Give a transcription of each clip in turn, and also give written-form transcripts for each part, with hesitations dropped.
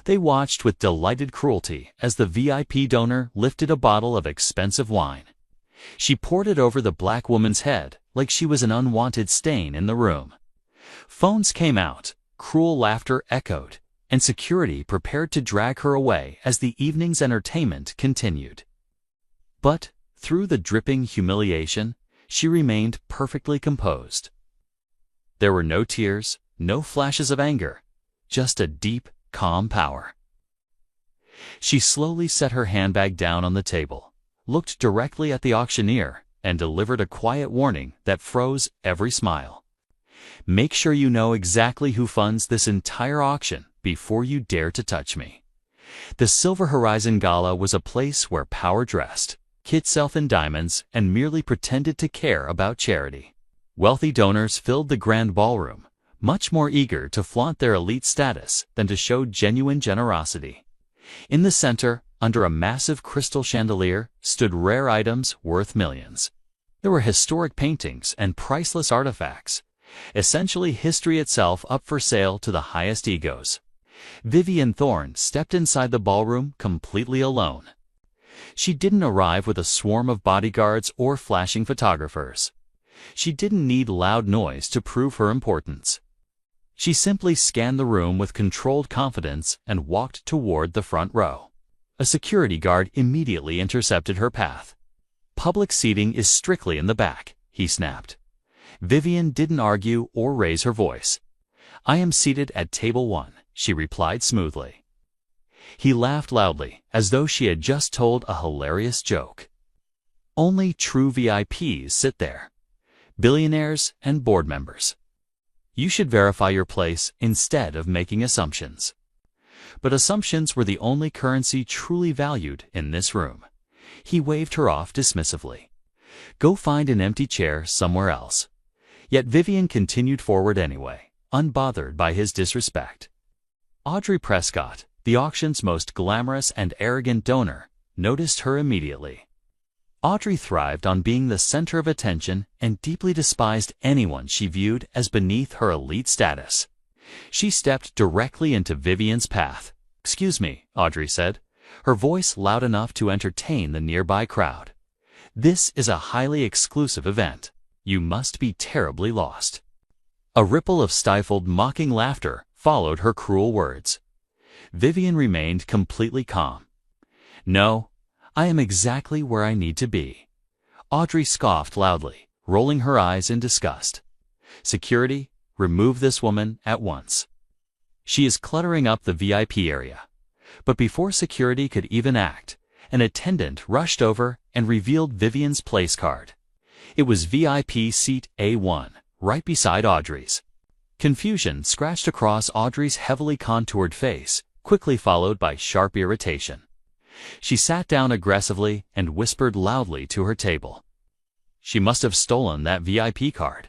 They watched with delighted cruelty as the VIP donor lifted a bottle of expensive wine. She poured it over the black woman's head like she was an unwanted stain in the room. Phones came out, cruel laughter echoed, and security prepared to drag her away as the evening's entertainment continued. But, through the dripping humiliation, she remained perfectly composed. There were no tears, no flashes of anger, just a deep, calm power. She slowly set her handbag down on the table, looked directly at the auctioneer, and delivered a quiet warning that froze every smile. Make sure you know exactly who funds this entire auction before you dare to touch me. The Silver Horizon Gala was a place where power dressed, hid itself in diamonds, and merely pretended to care about charity. Wealthy donors filled the grand ballroom, much more eager to flaunt their elite status than to show genuine generosity. In the center, under a massive crystal chandelier, stood rare items worth millions. There were historic paintings and priceless artifacts, essentially history itself up for sale to the highest egos. Vivian Thorne stepped inside the ballroom completely alone. She didn't arrive with a swarm of bodyguards or flashing photographers. She didn't need loud noise to prove her importance. She simply scanned the room with controlled confidence and walked toward the front row. A security guard immediately intercepted her path. "Public seating is strictly in the back," he snapped. Vivian didn't argue or raise her voice. "I am seated at table 1, she replied smoothly. He laughed loudly, as though she had just told a hilarious joke. "Only true VIPs sit there. Billionaires and board members. You should verify your place instead of making assumptions." But assumptions were the only currency truly valued in this room. He waved her off dismissively. "Go find an empty chair somewhere else." Yet Vivian continued forward anyway, unbothered by his disrespect. Audrey Prescott, the auction's most glamorous and arrogant donor, noticed her immediately. Audrey thrived on being the center of attention and deeply despised anyone she viewed as beneath her elite status. She stepped directly into Vivian's path. "Excuse me," Audrey said, her voice loud enough to entertain the nearby crowd. "This is a highly exclusive event. You must be terribly lost." A ripple of stifled, mocking laughter followed her cruel words. Vivian remained completely calm. "No, I am exactly where I need to be." Audrey scoffed loudly, rolling her eyes in disgust. "Security, remove this woman at once. She is cluttering up the VIP area." But before security could even act, an attendant rushed over and revealed Vivian's place card. It was VIP seat A1, right beside Audrey's. Confusion scratched across Audrey's heavily contoured face, quickly followed by sharp irritation. She sat down aggressively and whispered loudly to her table. She must have stolen that VIP card.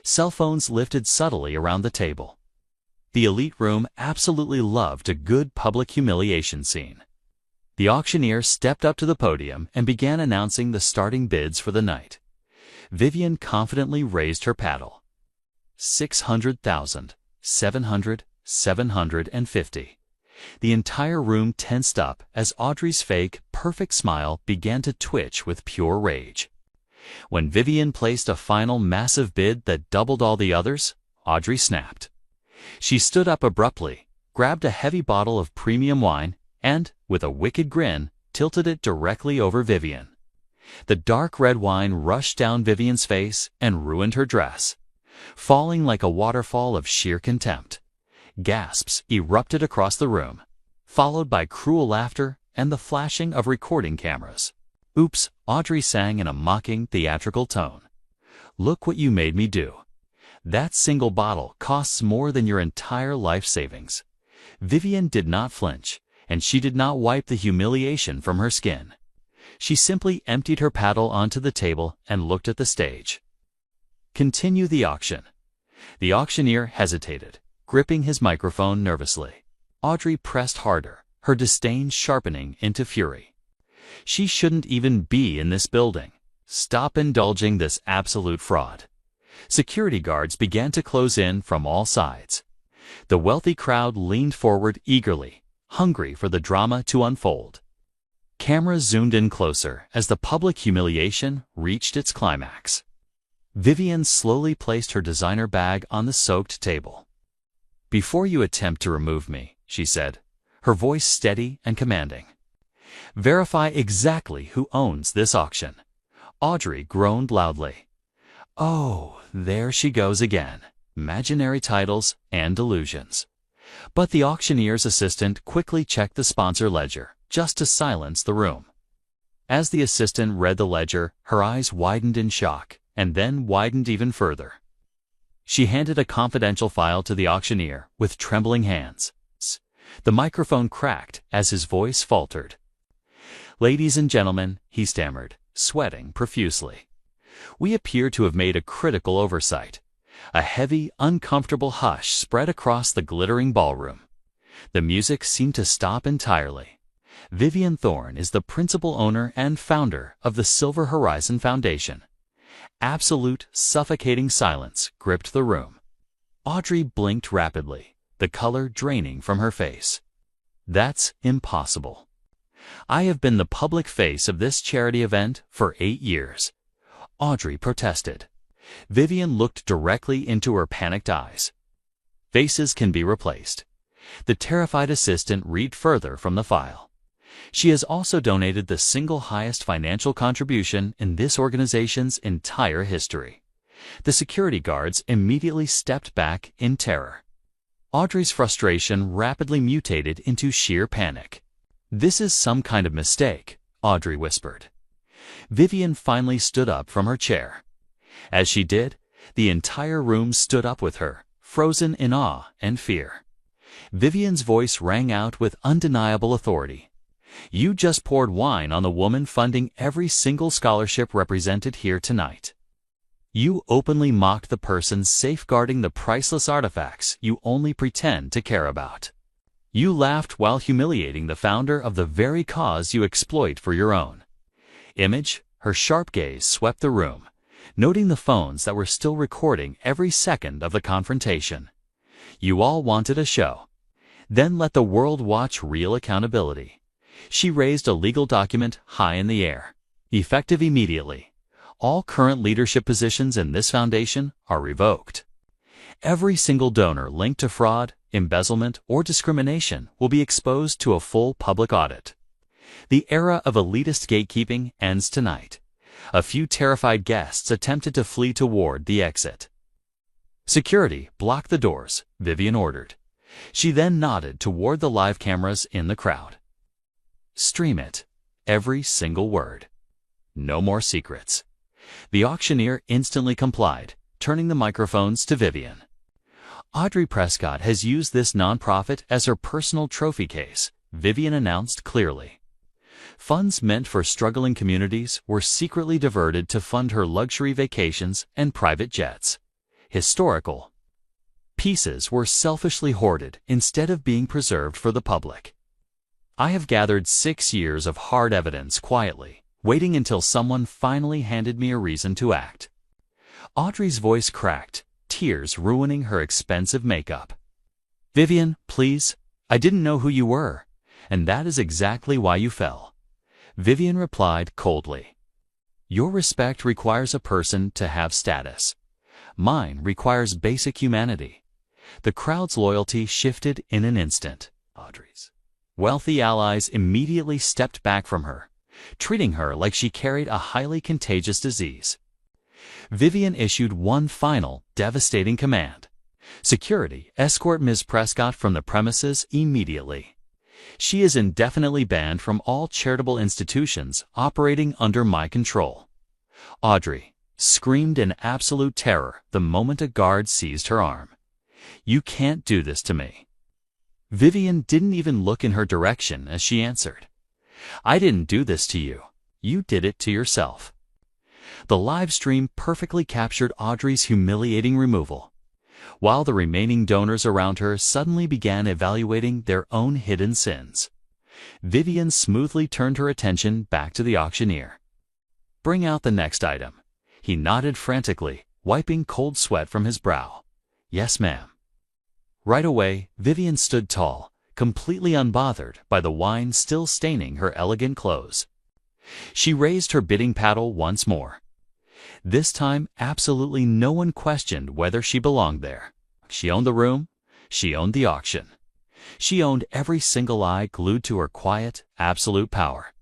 Cell phones lifted subtly around the table. The elite room absolutely loved a good public humiliation scene. The auctioneer stepped up to the podium and began announcing the starting bids for the night. Vivian confidently raised her paddle. 600,000, 700, 750. The entire room tensed up as Audrey's fake, perfect smile began to twitch with pure rage. When Vivian placed a final massive bid that doubled all the others, Audrey snapped. She stood up abruptly, grabbed a heavy bottle of premium wine, and, with a wicked grin, tilted it directly over Vivian. The dark red wine rushed down Vivian's face and ruined her dress, falling like a waterfall of sheer contempt. Gasps erupted across the room, followed by cruel laughter and the flashing of recording cameras. "Oops," Audrey sang in a mocking, theatrical tone. "Look what you made me do. That single bottle costs more than your entire life savings." Vivian did not flinch, and she did not wipe the humiliation from her skin. She simply emptied her paddle onto the table and looked at the stage. "Continue the auction." The auctioneer hesitated, gripping his microphone nervously. Audrey pressed harder, her disdain sharpening into fury. She shouldn't even be in this building. Stop indulging this absolute fraud. Security guards began to close in from all sides. The wealthy crowd leaned forward eagerly, hungry for the drama to unfold. Cameras zoomed in closer as the public humiliation reached its climax. Vivian slowly placed her designer bag on the soaked table. "Before you attempt to remove me," she said, her voice steady and commanding, "verify exactly who owns this auction." Audrey groaned loudly. Oh, there she goes again. Imaginary titles and delusions. But the auctioneer's assistant quickly checked the sponsor ledger, just to silence the room. As the assistant read the ledger, her eyes widened in shock, and then widened even further. She handed a confidential file to the auctioneer with trembling hands. The microphone cracked as his voice faltered. "Ladies and gentlemen," he stammered, sweating profusely, "we appear to have made a critical oversight." A heavy, uncomfortable hush spread across the glittering ballroom. The music seemed to stop entirely. Vivian Thorne is the principal owner and founder of the Silver Horizon Foundation. Absolute, suffocating silence gripped the room. Audrey blinked rapidly, the color draining from her face. "That's impossible. I have been the public face of this charity event for 8 years. Audrey protested. Vivian looked directly into her panicked eyes. "Faces can be replaced." The terrified assistant read further from the file. "She has also donated the single highest financial contribution in this organization's entire history." The security guards immediately stepped back in terror. Audrey's frustration rapidly mutated into sheer panic. "This is some kind of mistake," Audrey whispered. Vivian finally stood up from her chair. As she did, the entire room stood up with her, frozen in awe and fear. Vivian's voice rang out with undeniable authority. "You just poured wine on the woman funding every single scholarship represented here tonight. You openly mocked the person safeguarding the priceless artifacts you only pretend to care about. You laughed while humiliating the founder of the very cause you exploit for your own image." Her sharp gaze swept the room, noting the phones that were still recording every second of the confrontation. "You all wanted a show. Then let the world watch real accountability." She raised a legal document high in the air. "Effective immediately. All current leadership positions in this foundation are revoked. Every single donor linked to fraud, embezzlement, or discrimination will be exposed to a full public audit. The era of elitist gatekeeping ends tonight." A few terrified guests attempted to flee toward the exit. "Security, block the doors," Vivian ordered. She then nodded toward the live cameras in the crowd. "Stream it. Every single word. No more secrets." The auctioneer instantly complied, turning the microphones to Vivian. "Audrey Prescott has used this nonprofit as her personal trophy case," Vivian announced clearly. Funds meant for struggling communities were secretly diverted to fund her luxury vacations and private jets. Historical pieces were selfishly hoarded instead of being preserved for the public. "I have gathered 6 years of hard evidence quietly, waiting until someone finally handed me a reason to act." Audrey's voice cracked, tears ruining her expensive makeup. "Vivian, please, I didn't know who you were, and that is exactly why you fell." Vivian replied coldly. "Your respect requires a person to have status. Mine requires basic humanity." The crowd's loyalty shifted in an instant. Audrey's wealthy allies immediately stepped back from her, treating her like she carried a highly contagious disease. Vivian issued one final, devastating command. "Security, escort Ms. Prescott from the premises immediately. She is indefinitely banned from all charitable institutions operating under my control." Audrey screamed in absolute terror the moment a guard seized her arm. "You can't do this to me." Vivian didn't even look in her direction as she answered. "I didn't do this to you. You did it to yourself." The live stream perfectly captured Audrey's humiliating removal, while the remaining donors around her suddenly began evaluating their own hidden sins. Vivian smoothly turned her attention back to the auctioneer. "Bring out the next item." He nodded frantically, wiping cold sweat from his brow. "Yes, ma'am." Right away, Vivian stood tall, completely unbothered by the wine still staining her elegant clothes. She raised her bidding paddle once more. This time, absolutely no one questioned whether she belonged there. She owned the room. She owned the auction. She owned every single eye glued to her quiet, absolute power.